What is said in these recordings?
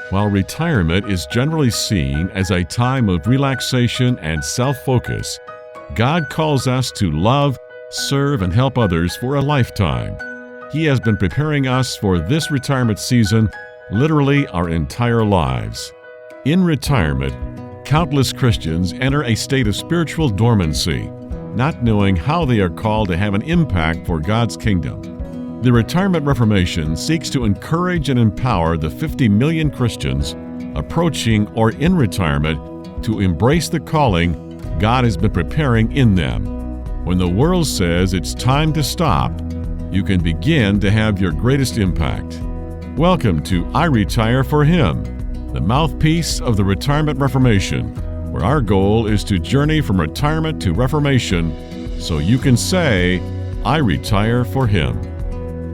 While retirement is generally seen as a time of relaxation and self-focus, God calls us to love, serve, and help others for a lifetime. He has been preparing us for this retirement season, literally our entire lives. In retirement, countless Christians enter a state of spiritual dormancy, not knowing how they are called to have an impact for God's kingdom. The Retirement Reformation seeks to encourage and empower the 50 million Christians approaching or in retirement to embrace the calling God has been preparing in them. When the world says it's time to stop, you can begin to have your greatest impact. Welcome to iRetire4Him, the mouthpiece of the Retirement Reformation, where our goal is to journey from retirement to reformation so you can say, I retire for Him.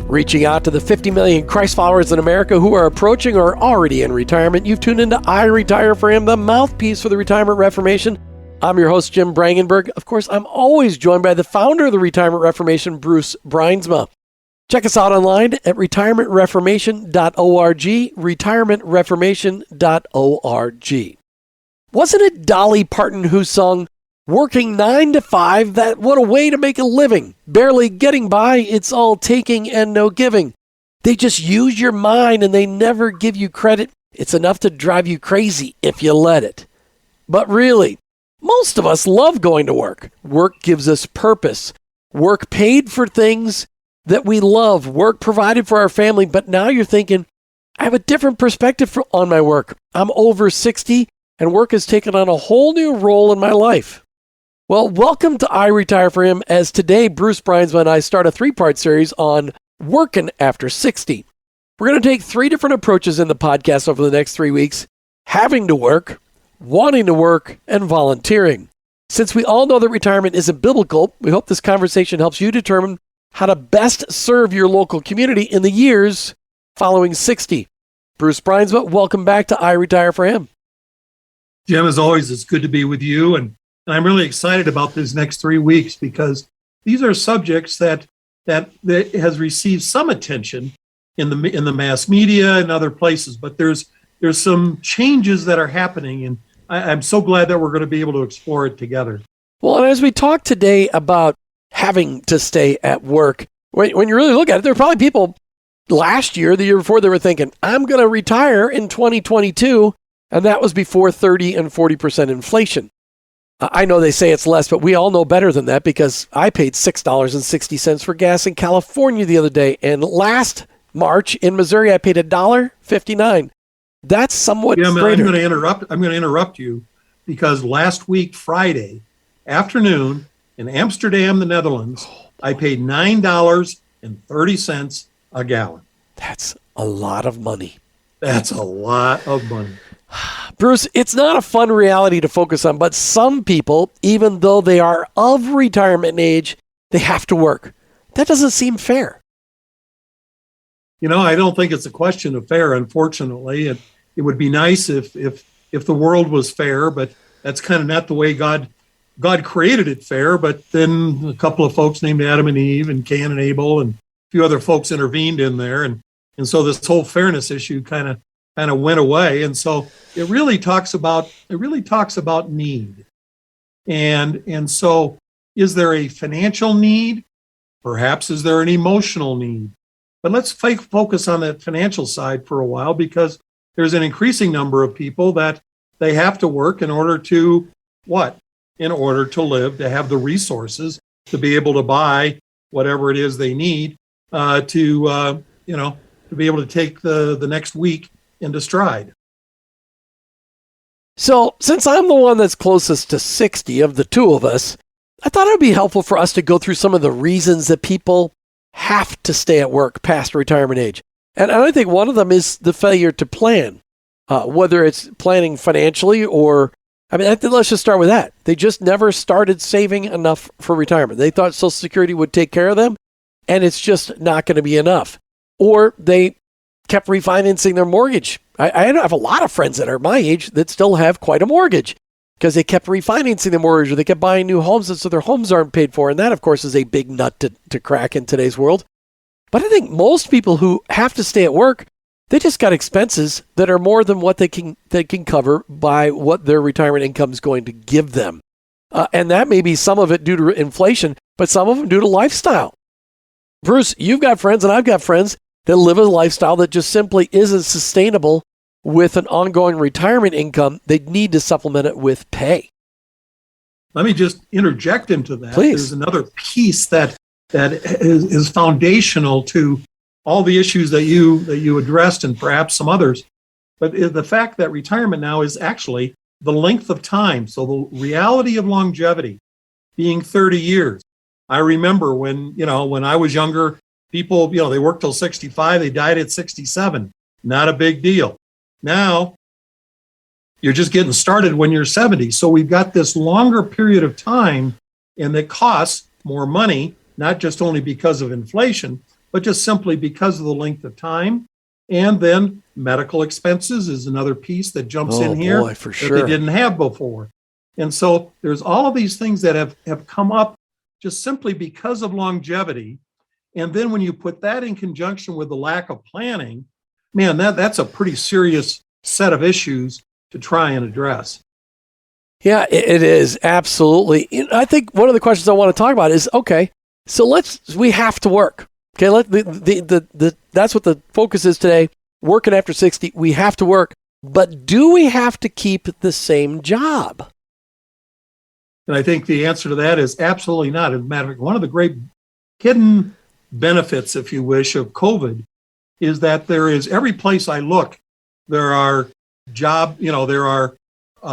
Reaching out to the 50 million Christ followers in America who are approaching or already in retirement, you've tuned into iRetire4Him, the mouthpiece for the Retirement Reformation. I'm your host, Jim Brangenberg. Of course, I'm always joined by the founder of the Retirement Reformation, Bruce Bruinsma. Check us out online at retirementreformation.org, retirementreformation.org. Wasn't it Dolly Parton who sung, "Working 9 to 5, that what a way to make a living. Barely getting by, it's all taking and no giving. They just use your mind and they never give you credit. It's enough to drive you crazy if you let it." But really, most of us love going to work. Work gives us purpose. Work paid for things that we love. Work provided for our family. But now you're thinking, I have a different perspective on my work. I'm over 60 and work has taken on a whole new role in my life. Well, welcome to iRetire4Him, as today Bruce Bruinsma and I start a 3-part series on working after 60. We're going to take 3 different approaches in the podcast over the next 3 weeks: having to work, wanting to work, and volunteering. Since we all know that retirement isn't biblical, we hope this conversation helps you determine how to best serve your local community in the years following 60. Bruce Bruinsma, welcome back to iRetire4Him. Jim, as always, it's good to be with you, and I'm really excited about these next 3 weeks because these are subjects that has received some attention in the mass media and other places, but there's some changes that are happening, and I'm so glad that we're going to be able to explore it together. Well, and as we talk today about having to stay at work, when you really look at it, there are probably people last year, the year before, they were thinking, I'm going to retire in 2022, and that was before 30 and 40% inflation. I know they say it's less, but we all know better than that because I paid $6.60 for gas in California the other day, and last March in Missouri, I paid $1.59. That's somewhat greater. I'm going to interrupt you because last week, Friday afternoon in Amsterdam, the Netherlands, I paid $9.30 a gallon. That's a lot of money. That's a lot of money. Bruce, it's not a fun reality to focus on, but some people, even though they are of retirement age, they have to work. That doesn't seem fair. You know, I don't think it's a question of fair, unfortunately. It would be nice if the world was fair, but that's kind of not the way God created it fair. But then a couple of folks named Adam and Eve and Cain and Abel and a few other folks intervened in there. And so this whole fairness issue kind of went away. And so it really talks about need. And so is there a financial need? Perhaps is there an emotional need? But let's focus on that financial side for a while, because there's an increasing number of people that they have to work in order to what? In order to live, to have the resources to be able to buy whatever it is they need to be able to take the next week into stride. So since I'm the one that's closest to 60 of the two of us, I thought it would be helpful for us to go through some of the reasons that people have to stay at work past retirement age. And I think one of them is the failure to plan, whether it's planning financially or, let's just start with that. They just never started saving enough for retirement. They thought Social Security would take care of them, and it's just not going to be enough. Or they kept refinancing their mortgage. I have a lot of friends that are my age that still have quite a mortgage because they kept refinancing their mortgage, or they kept buying new homes, and so their homes aren't paid for. And that, of course, is a big nut to crack in today's world. But I think most people who have to stay at work, They just got expenses that are more than what they can cover by what their retirement income is going to give them. And that may be some of it due to inflation, but some of them due to lifestyle. Bruce, you've got friends and I've got friends that live a lifestyle that just simply isn't sustainable with an ongoing retirement income. They need to supplement it with pay. Let me just interject into that. Please. There's another piece that is foundational to all the issues that you addressed and perhaps some others. But the fact that retirement now is actually the length of time. So the reality of longevity being 30 years. I remember when I was younger, people, they worked till 65, they died at 67. Not a big deal. Now, you're just getting started when you're 70. So we've got this longer period of time, and it costs more money, not just only because of inflation, but just simply because of the length of time. And then medical expenses is another piece that jumps in here that they didn't have before. And so there's all of these things that have come up just simply because of longevity. And then when you put that in conjunction with the lack of planning, man, that's a pretty serious set of issues to try and address. Yeah, it is. Absolutely. I think one of the questions I want to talk about is, okay, so we have to work. Okay, that's what the focus is today. Working after 60, we have to work. But do we have to keep the same job? And I think the answer to that is absolutely not. As a matter of fact, one of the great hidden benefits, if you wish, of COVID is that there is, every place I look, there are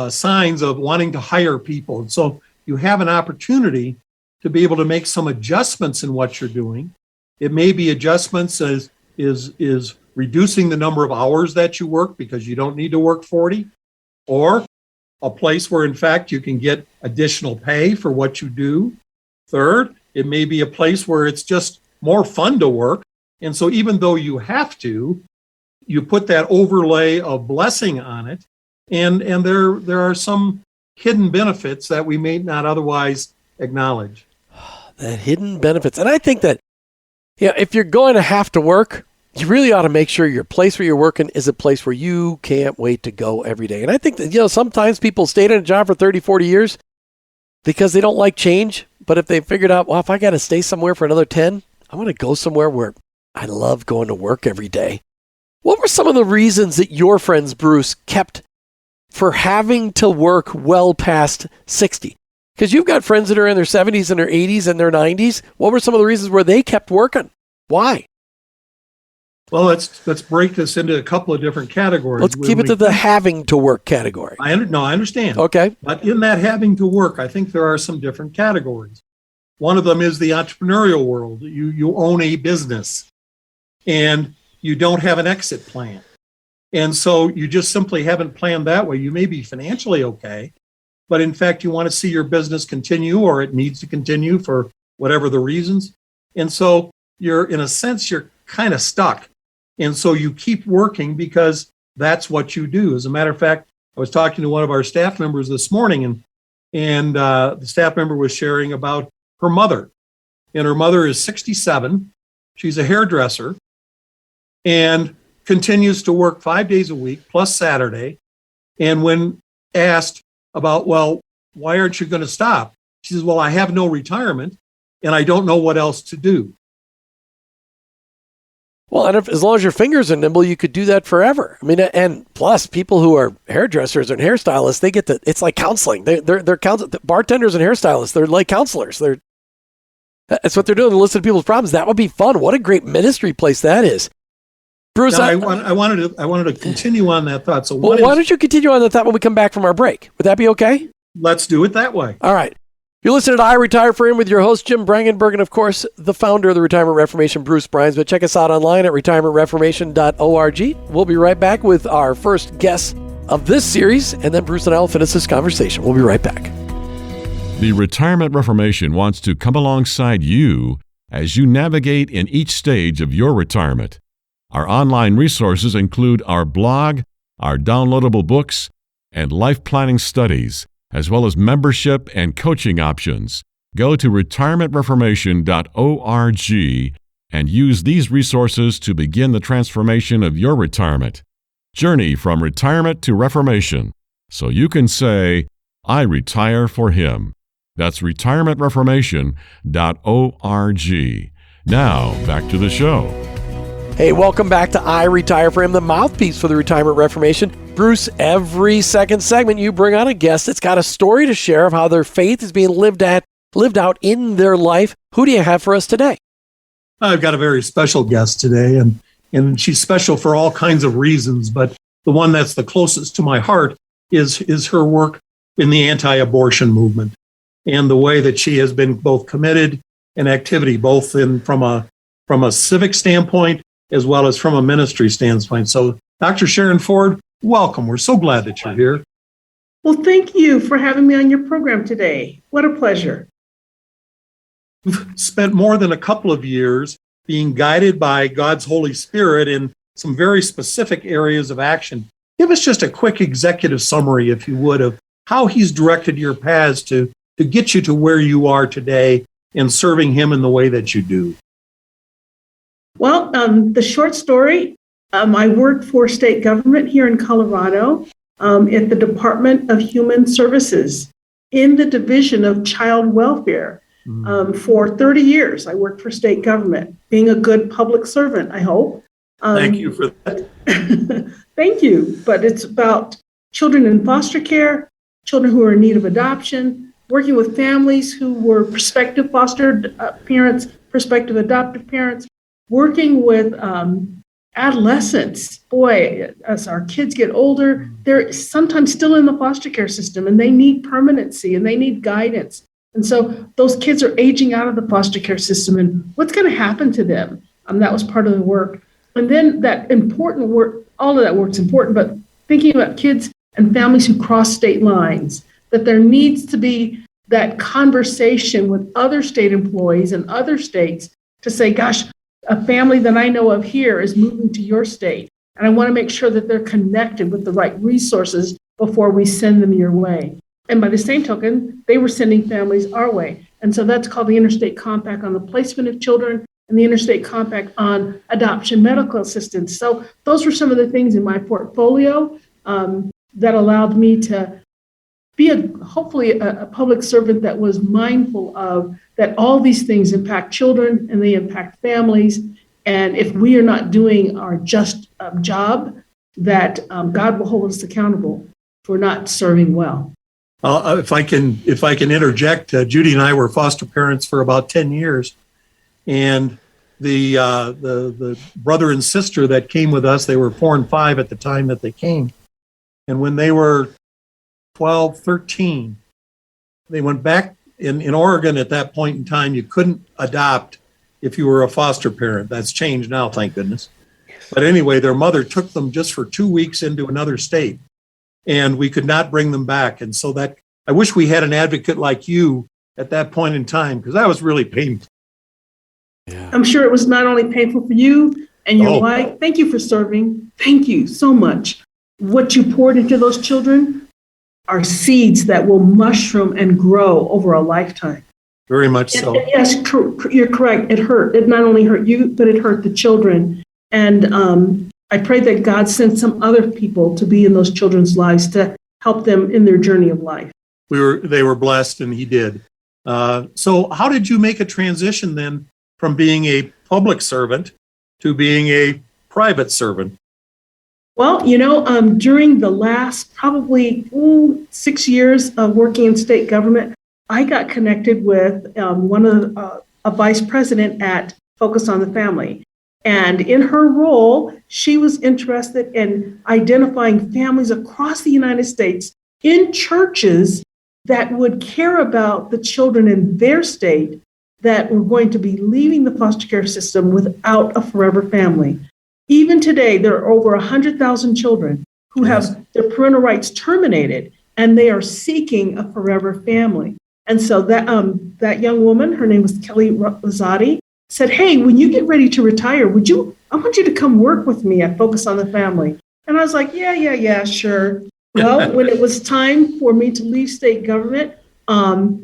signs of wanting to hire people. And so you have an opportunity to be able to make some adjustments in what you're doing. It may be adjustments as is reducing the number of hours that you work because you don't need to work 40, or a place where, in fact, you can get additional pay for what you do. Third, it may be a place where it's just more fun to work. And so even though you have to, you put that overlay of blessing on it. And there are some hidden benefits that we may not otherwise acknowledge. The hidden benefits. And I think that, if you're going to have to work, you really ought to make sure your place where you're working is a place where you can't wait to go every day. And I think that, sometimes people stayed in a job for 30, 40 years because they don't like change. But if they figured out, well, if I got to stay somewhere for another 10, I want to go somewhere where I love going to work every day. What were some of the reasons that your friends, Bruce, kept for having to work well past 60? Because you've got friends that are in their 70s and their 80s and their 90s. What were some of the reasons where they kept working? Why? Well, let's break this into a couple of different categories. Let's keep it to the having to work category. I understand. Okay. But in that having to work, I think there are some different categories. One of them is the entrepreneurial world. You own a business and you don't have an exit plan. And so you just simply haven't planned that way. You may be financially okay, but in fact, you want to see your business continue, or it needs to continue for whatever the reasons. And so in a sense, you're kind of stuck. And so you keep working because that's what you do. As a matter of fact, I was talking to one of our staff members this morning, and the staff member was sharing about her mother. And her mother is 67. She's a hairdresser and continues to work 5 days a week plus Saturday. And when asked about, well, why aren't you going to stop? She says, well, I have no retirement and I don't know what else to do. Well, and as long as your fingers are nimble, you could do that forever. I mean, and plus, people who are hairdressers and hairstylists, they get it's like counseling. They're bartenders and hairstylists. They're like counselors. That's what they're doing. They listen to people's problems. That would be fun. What a great ministry place that is. Bruce, now, I wanted to continue on that thought. So why don't you continue on that thought when we come back from our break? Would that be okay? Let's do it that way. All right. You're listening to iRetire4Him with your host, Jim Brangenberg, and of course, the founder of the Retirement Reformation, Bruce Bruinsma. Check us out online at retirementreformation.org. We'll be right back with our first guest of this series, and then Bruce and I will finish this conversation. We'll be right back. The Retirement Reformation wants to come alongside you as you navigate in each stage of your retirement. Our online resources include our blog, our downloadable books, and life planning studies, as well as membership and coaching options. Go to retirementreformation.org and use these resources to begin the transformation of your retirement. Journey from retirement to reformation, so you can say, I retire for Him. That's retirementreformation.org. Now, back to the show. Hey, welcome back to I Retire for Him, the mouthpiece for the Retirement Reformation. Bruce, every second segment you bring on a guest that's got a story to share of how their faith is being lived out in their life. Who do you have for us today? I've got a very special guest today, and she's special for all kinds of reasons, but the one that's the closest to my heart is her work in the anti-abortion movement and the way that she has been both committed and activity, both from a civic standpoint as well as from a ministry standpoint. So, Dr. Sharen Ford, welcome. We're so glad that you're here. Well, thank you for having me on your program today. What a pleasure. We've spent more than a couple of years being guided by God's Holy Spirit in some very specific areas of action. Give us just a quick executive summary, if you would, of how He's directed your paths to get you to where you are today and serving Him in the way that you do. Well, the short story, I worked for state government here in Colorado at the Department of Human Services in the Division of Child Welfare. For 30 years, I worked for state government, being a good public servant, I hope. Thank you for that. Thank you. But it's about children in foster care, children who are in need of adoption, working with families who were prospective foster parents, prospective adoptive parents, working with adolescents. Boy, as our kids get older, they're sometimes still in the foster care system and they need permanency and they need guidance. And so those kids are aging out of the foster care system, and what's going to happen to them? That was part of the work. And then that important work, all of that work's important, but thinking about kids and families who cross state lines, that there needs to be that conversation with other state employees and other states to say, gosh, a family that I know of here is moving to your state, and I want to make sure that they're connected with the right resources before we send them your way. And by the same token, they were sending families our way. And so that's called the Interstate Compact on the Placement of Children and the Interstate Compact on Adoption Medical Assistance. So those were some of the things in my portfolio that allowed me to be hopefully a public servant that was mindful of that all these things impact children and they impact families. And if we are not doing our just job, that God will hold us accountable for not serving well. If I can interject, Judy and I were foster parents for about 10 years, and the brother and sister that came with us, they were 4 and 5 at the time that they came, and when they were 12, 13, they went back. In Oregon at that point in time, you couldn't adopt if you were a foster parent. That's changed now, thank goodness. But anyway, their mother took them just for 2 weeks into another state, and we could not bring them back. And so that I wish we had an advocate like you at that point in time, because that was really painful. Yeah. I'm sure it was not only painful for you and your wife. Thank you for serving. Thank you so much. What you poured into those children are seeds that will mushroom and grow over a lifetime. Very much so. And yes, you're correct. It hurt. It not only hurt you, but it hurt the children. And I pray that God sent some other people to be in those children's lives to help them in their journey of life. They were blessed, and He did. So how did you make a transition then from being a public servant to being a private servant? Well, during the last probably 6 years of working in state government, I got connected with a vice president at Focus on the Family. And in her role, she was interested in identifying families across the United States in churches that would care about the children in their state that were going to be leaving the foster care system without a forever family. Even today, there are over 100,000 children who have their parental rights terminated, and they are seeking a forever family. And so that young woman, her name was Kelly Rosati, said, hey, when you get ready to retire, I want you to come work with me at Focus on the Family. And I was like, yeah, sure. Well, when it was time for me to leave state government, I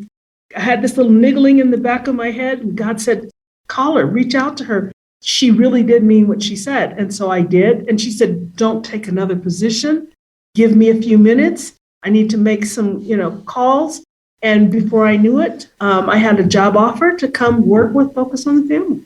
had this little niggling in the back of my head, and God said, call her, reach out to her. she really did mean what she said. And so I did. And she said, don't take another position. Give me a few minutes. I need to make some, calls. And before I knew it, I had a job offer to come work with Focus on the Family.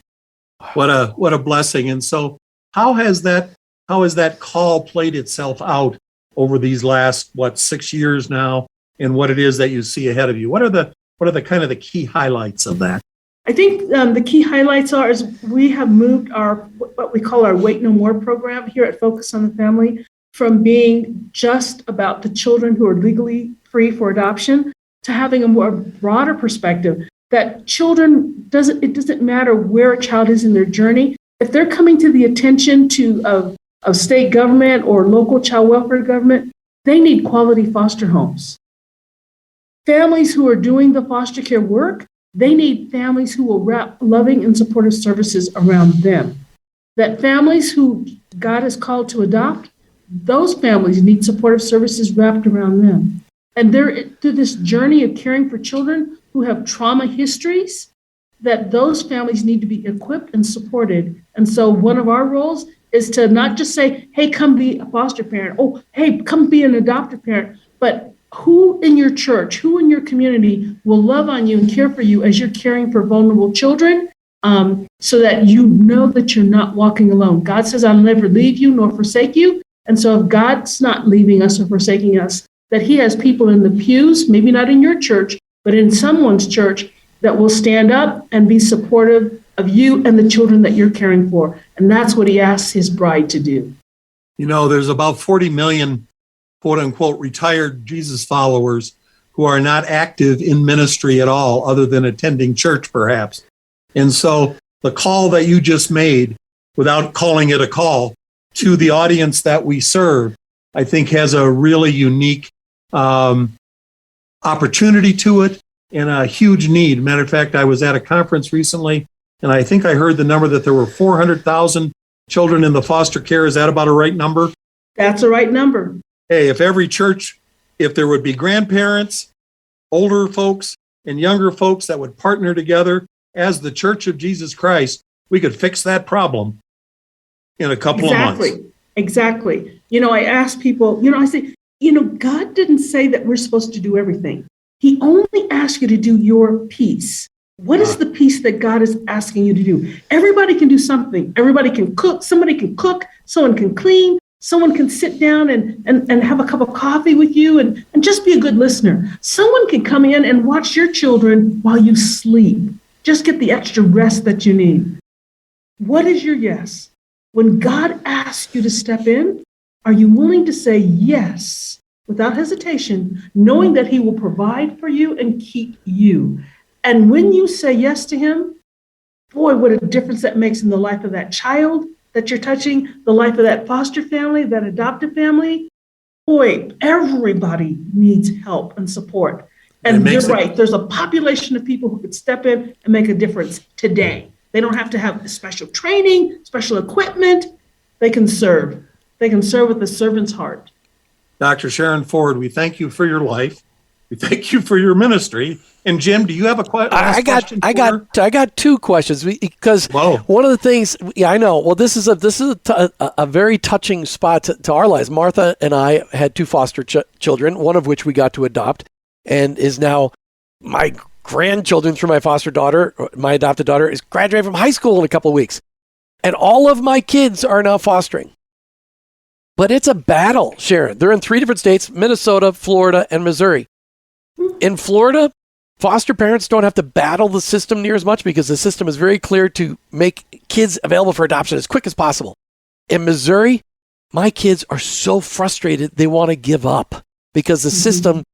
What a blessing. And so how has that call played itself out over these last, 6 years now, and what it is that you see ahead of you? What are the kind of the key highlights of that? I think the key highlights is we have moved what we call our Wait No More program here at Focus on the Family from being just about the children who are legally free for adoption to having a more broader perspective that it doesn't matter where a child is in their journey. If they're coming to the attention of state government or local child welfare government, they need quality foster homes. Families who are doing the foster care work, they need families who will wrap loving and supportive services around them. That families who God has called to adopt, those families need supportive services wrapped around them. And they're through this journey of caring for children who have trauma histories, that those families need to be equipped and supported. And so one of our roles is to not just say, hey, come be a foster parent. Oh, hey, come be an adoptive parent. But who in your church, who in your community will love on you and care for you as you're caring for vulnerable children, so that you know that you're not walking alone. God says, I'll never leave you nor forsake you. And so if God's not leaving us or forsaking us, that he has people in the pews, maybe not in your church, but in someone's church, that will stand up and be supportive of you and the children that you're caring for. And that's what he asks his bride to do. There's about 40 million, quote unquote, retired Jesus followers who are not active in ministry at all, other than attending church perhaps. And so the call that you just made, without calling it a call, to the audience that we serve, I think has a really unique opportunity to it and a huge need. Matter of fact, I was at a conference recently, and I think I heard the number that there were 400,000 children in the foster care. Is that about a right number? That's a right number. Hey, if every church, if there would be grandparents, older folks, and younger folks that would partner together as the Church of Jesus Christ, we could fix that problem in a couple of months. Exactly. I ask people, I say, God didn't say that we're supposed to do everything. He only asked you to do your piece. What is the piece that God is asking you to do? Everybody can do something. Everybody can cook. Somebody can cook. Someone can clean. Someone can sit down and have a cup of coffee with you and just be a good listener. Someone can come in and watch your children while you sleep. Just get the extra rest that you need. What is your yes? When God asks you to step in, are you willing to say yes without hesitation, knowing that he will provide for you and keep you? And when you say yes to him, boy, what a difference that makes in the life of that child that you're touching, the life of that foster family, that adoptive family. Boy, everybody needs help and support. And you're right, there's a population of people who could step in and make a difference today. They don't have to have special training, special equipment. They can serve. They can serve with a servant's heart. Dr. Sharen Ford, we thank you for your life. We thank you for your ministry. And Jim, do you have a question? I got two questions because one of the things, I know. Well, this is a very touching spot to our lives. Martha and I had two foster children, one of which we got to adopt, and is now my grandchildren through my foster daughter. My adopted daughter is graduating from high school in a couple of weeks, and all of my kids are now fostering. But it's a battle, Sharen. They're in 3 different states: Minnesota, Florida, and Missouri. In Florida, foster parents don't have to battle the system near as much because the system is very clear to make kids available for adoption as quick as possible. In Missouri, my kids are so frustrated they want to give up because the system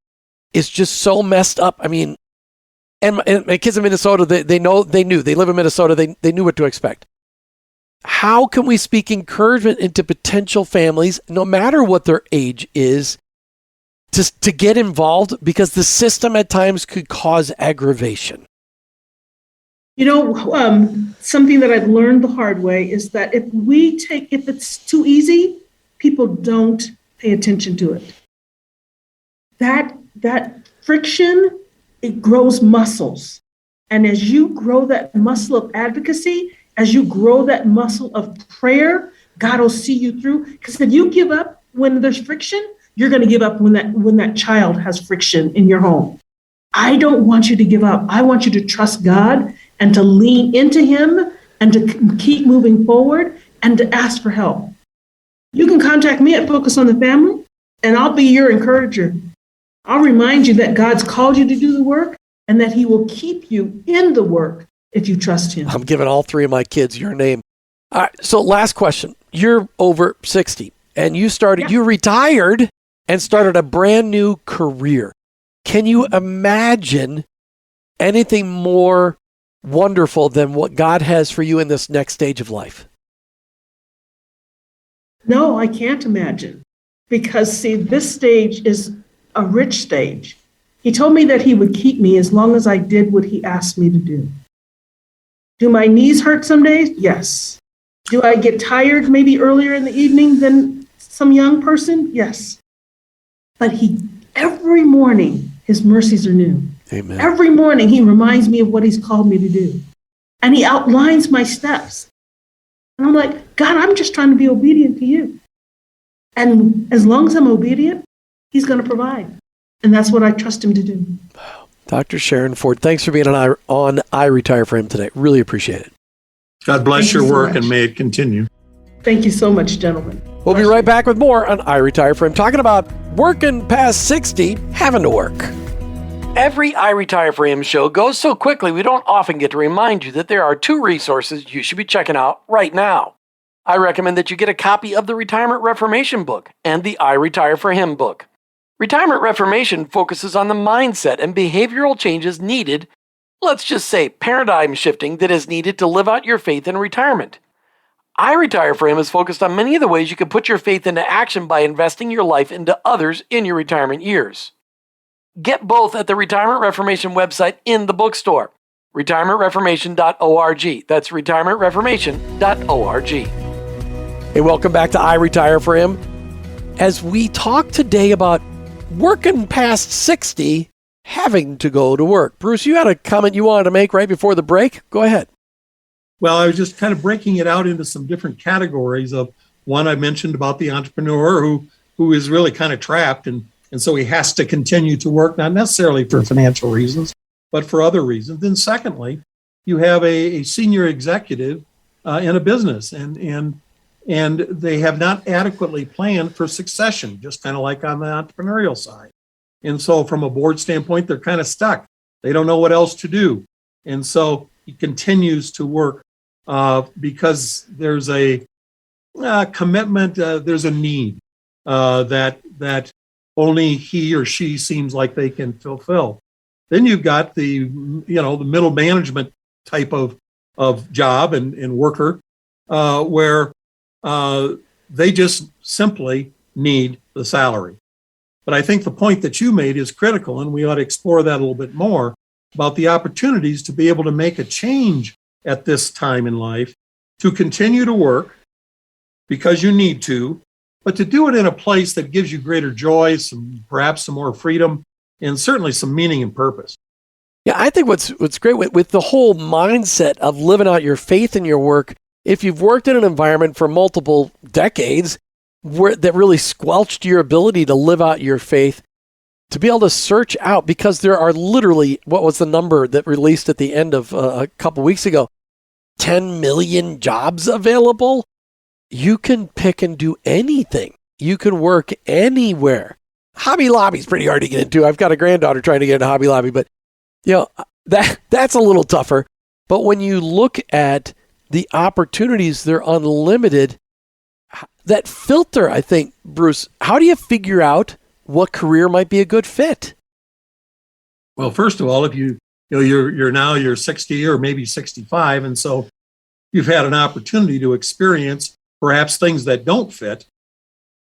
is just so messed up. I mean, and my kids in Minnesota, they live in Minnesota, they knew what to expect. How can we speak encouragement into potential families, no matter what their age is, to get involved, because the system at times could cause aggravation? Something that I've learned the hard way is that if it's too easy, people don't pay attention to it. That friction, it grows muscles. And as you grow that muscle of advocacy, as you grow that muscle of prayer, God will see you through. Because if you give up when there's friction, you're going to give up when that child has friction in your home. I don't want you to give up. I want you to trust God and to lean into Him and to keep moving forward and to ask for help. You can contact me at Focus on the Family, and I'll be your encourager. I'll remind you that God's called you to do the work and that He will keep you in the work if you trust Him. I'm giving all three of my kids your name. All right, so last question. You're over 60 and you retired and started a brand new career. Can you imagine anything more wonderful than what God has for you in this next stage of life? No, I can't imagine. Because, see, this stage is a rich stage. He told me that He would keep me as long as I did what He asked me to do. Do my knees hurt some days? Yes. Do I get tired maybe earlier in the evening than some young person? Yes. But every morning, His mercies are new. Amen. Every morning, He reminds me of what He's called me to do. And He outlines my steps. And I'm like, God, I'm just trying to be obedient to You. And as long as I'm obedient, He's going to provide. And that's what I trust Him to do. Dr. Sharen Ford, thanks for being on iRetire4Him today. Really appreciate it. God bless your so work much. and may it continue. Thank you so much, gentlemen. We'll be right back with more on iRetire4Him, talking about working past 60, having to work. Every iRetire4Him show goes so quickly we don't often get to remind you that there are two resources you should be checking out right now. I recommend that you get a copy of the Retirement Reformation book and the iRetire4Him book. Retirement Reformation focuses on the mindset and behavioral changes needed, let's just say paradigm shifting, that is needed to live out your faith in retirement. iRetire4Him is focused on many of the ways you can put your faith into action by investing your life into others in your retirement years. Get both at the Retirement Reformation website in the bookstore, retirementreformation.org. That's retirementreformation.org. Hey, welcome back to iRetire4Him. As we talk today about working past 60, having to go to work. Bruce, you had a comment you wanted to make right before the break. Go ahead. Well, I was just kind of breaking it out into some different categories of one I mentioned about the entrepreneur who is really kind of trapped and so he has to continue to work, not necessarily for financial reasons, but for other reasons. Then secondly, you have a senior executive in a business and they have not adequately planned for succession, just kind of like on the entrepreneurial side. And so from a board standpoint, they're kind of stuck. They don't know what else to do. And so he continues to work because there's a commitment, there's a need that only he or she seems like they can fulfill. Then you've got the middle management type of job and worker where they just simply need the salary. But I think the point that you made is critical, and we ought to explore that a little bit more about the opportunities to be able to make a change at this time in life, to continue to work because you need to, but to do it in a place that gives you greater joy, perhaps some more freedom, and certainly some meaning and purpose. Yeah, I think what's great with the whole mindset of living out your faith in your work, if you've worked in an environment for multiple decades that really squelched your ability to live out your faith, to be able to search out, because there are literally, what was the number that released at the end of a couple weeks ago, 10 million jobs available. You can pick and do anything. You can work anywhere. Hobby Lobby's pretty hard to get into. I've got a granddaughter trying to get into Hobby Lobby, but that's a little tougher. But when you look at the opportunities, they're unlimited. That filter, I think, Bruce, how do you figure out what career might be a good fit? Well, first of all, if you're 60 or maybe 65, and so you've had an opportunity to experience perhaps things that don't fit.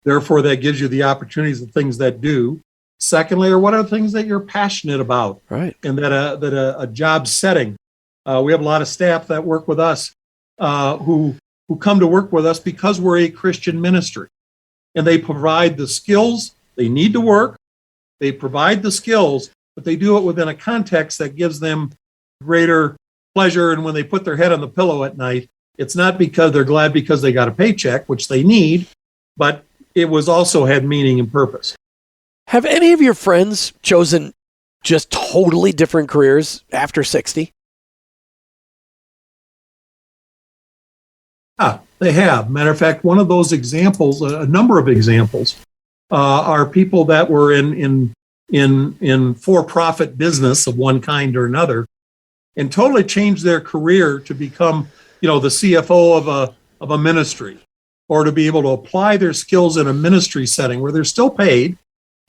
Therefore, that gives you the opportunities of things that do. Secondly, what are the things that you're passionate about? Right. And that a job setting. We have a lot of staff that work with us who come to work with us because we're a Christian ministry. And they provide the skills. They need to work. They provide the skills, but they do it within a context that gives them greater pleasure. And when they put their head on the pillow at night, It's not because they're glad because they got a paycheck, which they need, but it was also had meaning and purpose. Have any of your friends chosen just totally different careers after 60? They have. Matter of fact, one of those examples, a number of examples, are people that were in for-profit business of one kind or another, and totally changed their career to become, the CFO of a ministry, or to be able to apply their skills in a ministry setting where they're still paid,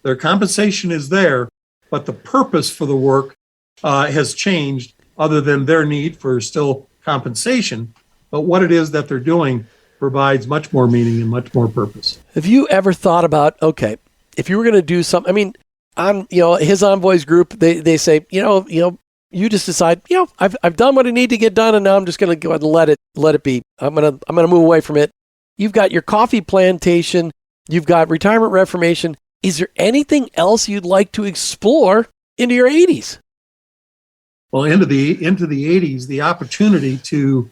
their compensation is there, but the purpose for the work has changed, other than their need for still compensation. But what it is that they're doing provides much more meaning and much more purpose. Have you ever thought about, okay, if you were going to do something, on his Envoys group, they say, you just decide, I've done what I need to get done, and now I'm just going to go ahead and let it be. I'm going to move away from it. You've got your coffee plantation, you've got Retirement Reformation. Is there anything else you'd like to explore into your 80s? Well, into the 80s, the opportunity to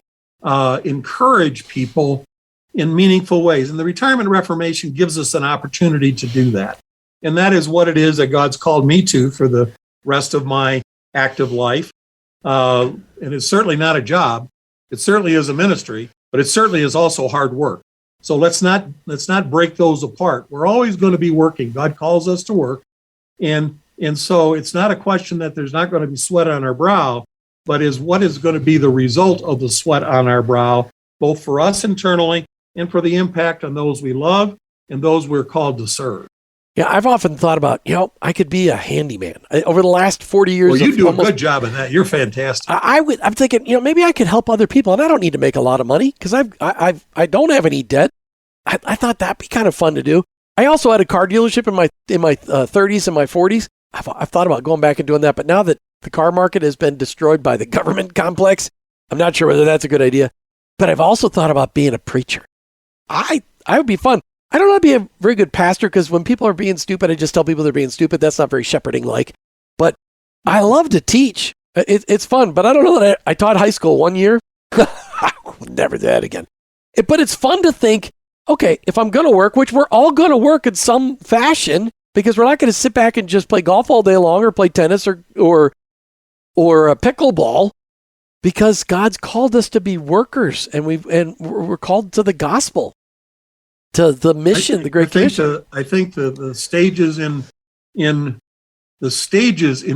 encourage people in meaningful ways. And the Retirement Reformation gives us an opportunity to do that. And that is what it is that God's called me to for the rest of my active life. And it's certainly not a job. It certainly is a ministry, but it certainly is also hard work. So let's not break those apart. We're always going to be working. God calls us to work. And so it's not a question that there's not going to be sweat on our brow, but is what is going to be the result of the sweat on our brow, both for us internally and for the impact on those we love and those we're called to serve. Yeah, I've often thought about, I could be a handyman. Over the last 40 years. Well, you do a good job of that. You're fantastic. I'm thinking, maybe I could help other people, and I don't need to make a lot of money because I don't have any debt. I thought that'd be kind of fun to do. I also had a car dealership in my 30s and my 40s. I've thought about going back and doing that, but now that the car market has been destroyed by the government complex, I'm not sure whether that's a good idea. But I've also thought about being a preacher. I would be fun. I don't know how to be a very good pastor because when people are being stupid, I just tell people they're being stupid. That's not very shepherding-like. But I love to teach. It's fun, but I don't know that I taught high school one year. I will never do that again. But it's fun to think, okay, if I'm going to work, which we're all going to work in some fashion, because we're not going to sit back and just play golf all day long or play tennis or a pickleball, because God's called us to be workers, and we're called to the gospel, to the mission, the Great Commission. I think the stages in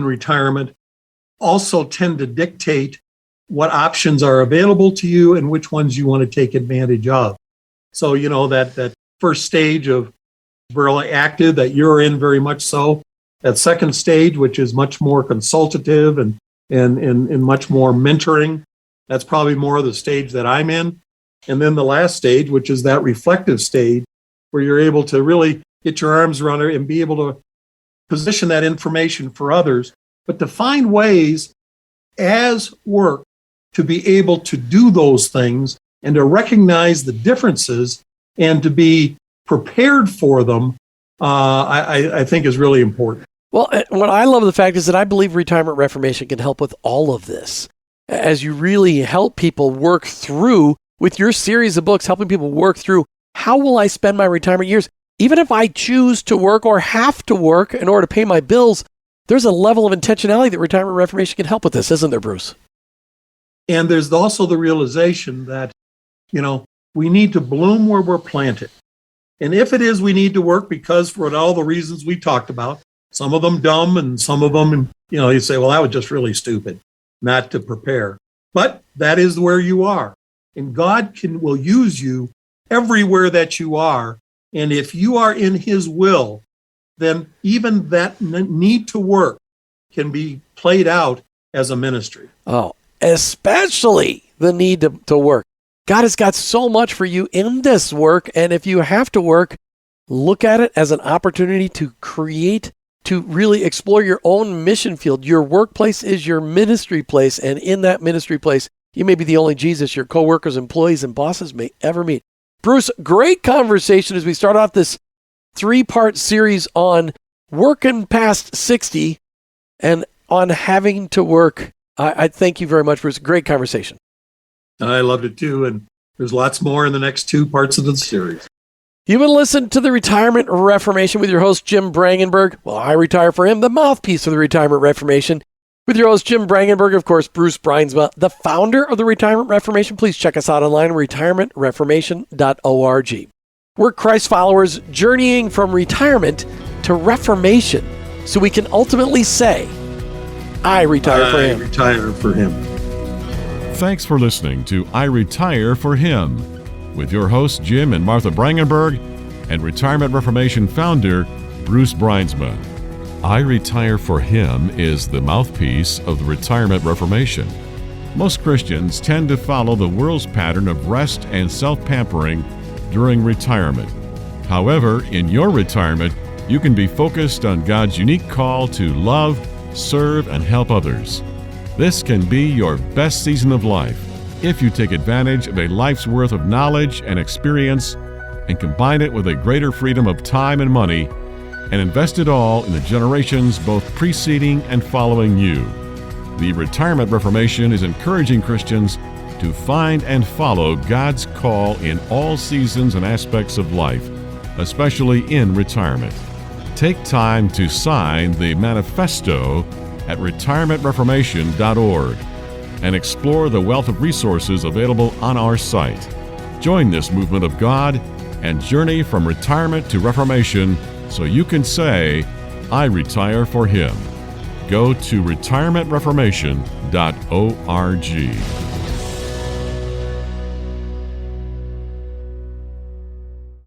retirement also tend to dictate what options are available to you and which ones you want to take advantage of. So, that first stage of really active that you're in, very much so. That second stage, which is much more consultative and much more mentoring, that's probably more of the stage that I'm in. And then the last stage, which is that reflective stage, where you're able to really get your arms around it and be able to position that information for others, but to find ways as work to be able to do those things and to recognize the differences and to be prepared for them, I think is really important. Well, what I love the fact is that I believe Retirement Reformation can help with all of this. As you really help people work through, with your series of books, helping people work through, how will I spend my retirement years? Even if I choose to work or have to work in order to pay my bills, there's a level of intentionality that Retirement Reformation can help with this, isn't there, Bruce? And there's also the realization that, we need to bloom where we're planted. And if it is we need to work because for all the reasons we talked about, some of them dumb and some of them, you say, well, that was just really stupid not to prepare. But that is where you are. And God will use you everywhere that you are. And if you are in his will, then even that need to work can be played out as a ministry. Oh, especially the need to work. God has got so much for you in this work. And if you have to work, look at it as an opportunity to create, to really explore your own mission field. Your workplace is your ministry place. And in that ministry place, you may be the only Jesus your coworkers, employees, and bosses may ever meet. Bruce, great conversation as we start off this 3-part series on working past 60 and on having to work. I thank you very much, Bruce. Great conversation. I loved it too. And there's lots more in the next 2 parts of the series. You've been listening to the Retirement Reformation with your host, Jim Brangenberg. Well, I retire for him, the mouthpiece of the Retirement Reformation. With your host, Jim Brangenberg, of course, Bruce Bruinsma, the founder of the Retirement Reformation. Please check us out online, retirementreformation.org. We're Christ followers journeying from retirement to reformation so we can ultimately say, I retire for him. I retire for him. Thanks for listening to I Retire for Him with your hosts Jim and Martha Brangenberg and Retirement Reformation founder Bruce Bruinsma. I Retire for Him is the mouthpiece of the Retirement Reformation. Most Christians tend to follow the world's pattern of rest and self-pampering during retirement. However, in your retirement, you can be focused on God's unique call to love, serve, and help others. This can be your best season of life if you take advantage of a life's worth of knowledge and experience and combine it with a greater freedom of time and money and invest it all in the generations both preceding and following you. The Retirement Reformation is encouraging Christians to find and follow God's call in all seasons and aspects of life, especially in retirement. Take time to sign the manifesto at retirementreformation.org and explore the wealth of resources available on our site. Join this movement of God and journey from retirement to reformation so you can say, I retire for Him. Go to retirementreformation.org.